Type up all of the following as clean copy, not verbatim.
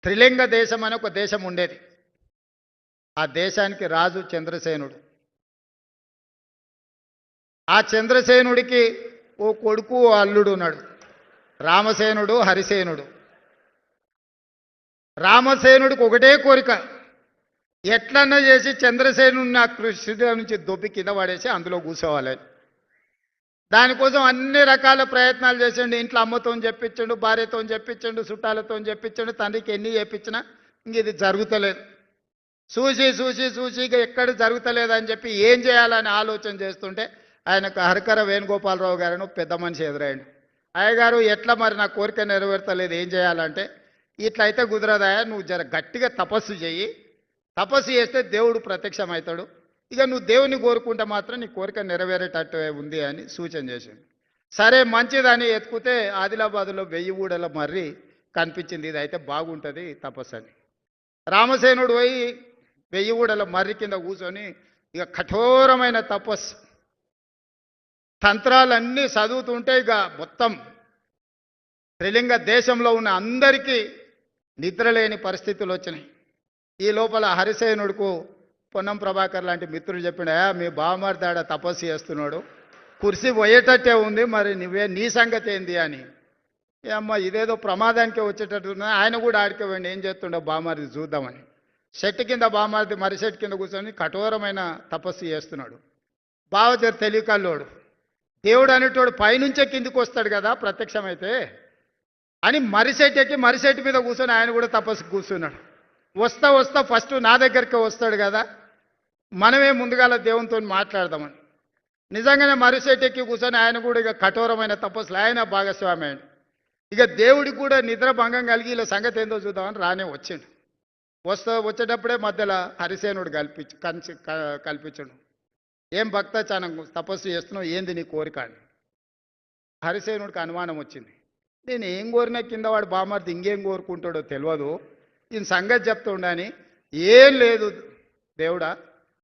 త్రిలింగ దేశం అని ఒక దేశం ఉండేది. ఆ దేశానికి రాజు చంద్రసేనుడు. ఆ చంద్రసేనుడికి ఓ కొడుకు ఓ అల్లుడు ఉన్నాడు. రామసేనుడు, హరిసేనుడు. రామసేనుడికి ఒకటే కోరిక, ఎట్లన్నా చేసి చంద్రసేనుడిని నా కృష్ణుడి నుంచి దొబ్బి కింద పడేసి అందులో కూర్చోవాలని. దానికోసం అన్ని రకాల ప్రయత్నాలు చేసిండు. ఇంట్లో అమ్మతో చెప్పించండు, భార్యతో చెప్పించండు, చుట్టాలతో చెప్పించండు, తండ్రికి ఎన్ని చెప్పించినా ఇంక ఇది జరుగుతలేదు. చూసి చూసి చూసి ఇక ఎక్కడ జరుగుతలేదని చెప్పి ఏం చేయాలని ఆలోచన చేస్తుంటే ఆయనకు హరికర వేణుగోపాలరావు గారని పెద్ద మనిషి ఎదురైండు. అయ్యగారు, ఎట్లా మరి నా కోరిక నెరవేర్తలేదు, ఏం చేయాలంటే, ఇట్లా అయితే కుదరదాయా, నువ్వు జర గట్టిగా తపస్సు చెయ్యి, తపస్సు చేస్తే దేవుడు ప్రత్యక్షమవుతాడు, ఇక నువ్వు దేవుని కోరుకుంటే మాత్రం నీ కోరిక నెరవేరేటట్టు ఉంది అని సూచన చేసిండు. సరే మంచిదని ఎత్తుకుతే ఆదిలాబాదులో 1000 ఊడల మర్రి కనిపించింది. ఇది అయితే బాగుంటుంది తపస్సు అని. రామసేనుడు పోయి 1000 ఊడల మర్రి కింద కూర్చొని ఇక కఠోరమైన తపస్సు తంత్రాలన్నీ చదువుతుంటే ఇక మొత్తం త్రిలింగ దేశంలో ఉన్న అందరికీ నిద్రలేని పరిస్థితులు వచ్చినాయి. ఈ లోపల హరిసేనుడుకు పొన్నం ప్రభాకర్ లాంటి మిత్రులు చెప్పిన, మీ బావమరిదాడ తపస్సు చేస్తున్నాడు, కుర్చీ పోయేటట్టే ఉంది, మరి నీ సంగతి ఏంది అని. అమ్మ ఇదేదో ప్రమాదానికే వచ్చేటట్టున్నా. ఆయన కూడా ఆడికే పోయింది, ఏం చేస్తుండో బావమరిది చూద్దామని. చెట్టు కింద బావమరిది మర్రి చెట్టు కింద కూర్చొని కఠోరమైన తపస్సు చేస్తున్నాడు. బావ జర తెలియకల్లోడు, దేవుడు అనేటోడు పైనుంచే కిందికి వస్తాడు కదా ప్రత్యక్షమైతే అని మర్రి చెట్టు ఎక్కి మర్రి చెట్టు మీద కూర్చొని ఆయన కూడా తపస్సు కూర్చున్నాడు. వస్తా వస్తా ఫస్ట్ నా దగ్గరికి వస్తాడు కదా, మనమే ముందుగాల దేవునితో మాట్లాడదామని. నిజంగానే మర్రి చెట్టు ఎక్కి కూర్చొని ఆయన కూడా ఇక కఠోరమైన తపస్సులు ఆయన భాగస్వామి అయ్యాడు. ఇక దేవుడికి కూడా నిద్ర భంగం కలిగి ఇలా సంగతి ఏందో చూద్దామని రానే వచ్చిండు. వచ్చేటప్పుడే మధ్యలో హరిసేనుడు కల్పించడు. ఏం భక్త, చాలా తపస్సు చేస్తున్నావు, ఏంది నీ కోరిక అని. హరిసేనుడికి అనుమానం వచ్చింది. నేను ఏం కోరినా కింద వాడు బామర్ది ఇంకేం కోరుకుంటాడో తెలియదు, ఈయన సంగతి చెప్తుండని. ఏం లేదు దేవుడా,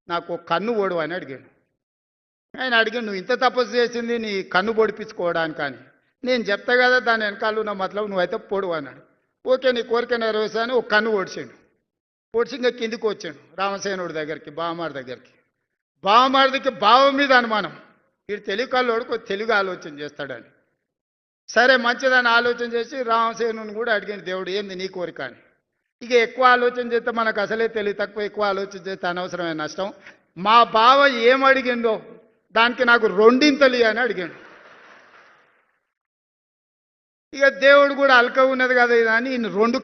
నాకు ఒక కన్ను ఓడు అని అడిగాడు. ఆయన అడిగాడు, నువ్వు ఇంత తపస్సు చేసింది నీ కన్ను పొడిపించుకోవడానికి అని. నేను చెప్తా కదా దాని వెనకాల ఉన్న మతలబు, నువ్వైతే పొడు అన్నాడు. ఓకే నీ కోరిక నెరవేర్చాను. ఒక కన్ను ఓడిచాడు. ఓడిచి ఇంకా కిందికి వచ్చాడు రామసేనుడి దగ్గరికి, బావమారి దగ్గరికి. బావమారిదికి బావం మీద అనుమానం, వీడు తెలివికల్లోడు తెలుగు ఆలోచన చేస్తాడని. సరే మంచిదని ఆలోచన చేసి రామసేనుని కూడా అడిగాడు, దేవుడు ఏంది నీ కోరిక అని. ఇక ఎక్కువ ఆలోచన చేస్తే మనకు అసలే తెలివి తక్కువ, ఎక్కువ ఆలోచన చేస్తే అనవసరమైన నష్టం. మా బావ ఏం అడిగిందో దానికి నాకు 2 అని అడిగాడు. ఇక దేవుడు కూడా అల్క ఉన్నది కదా ఇది అని 2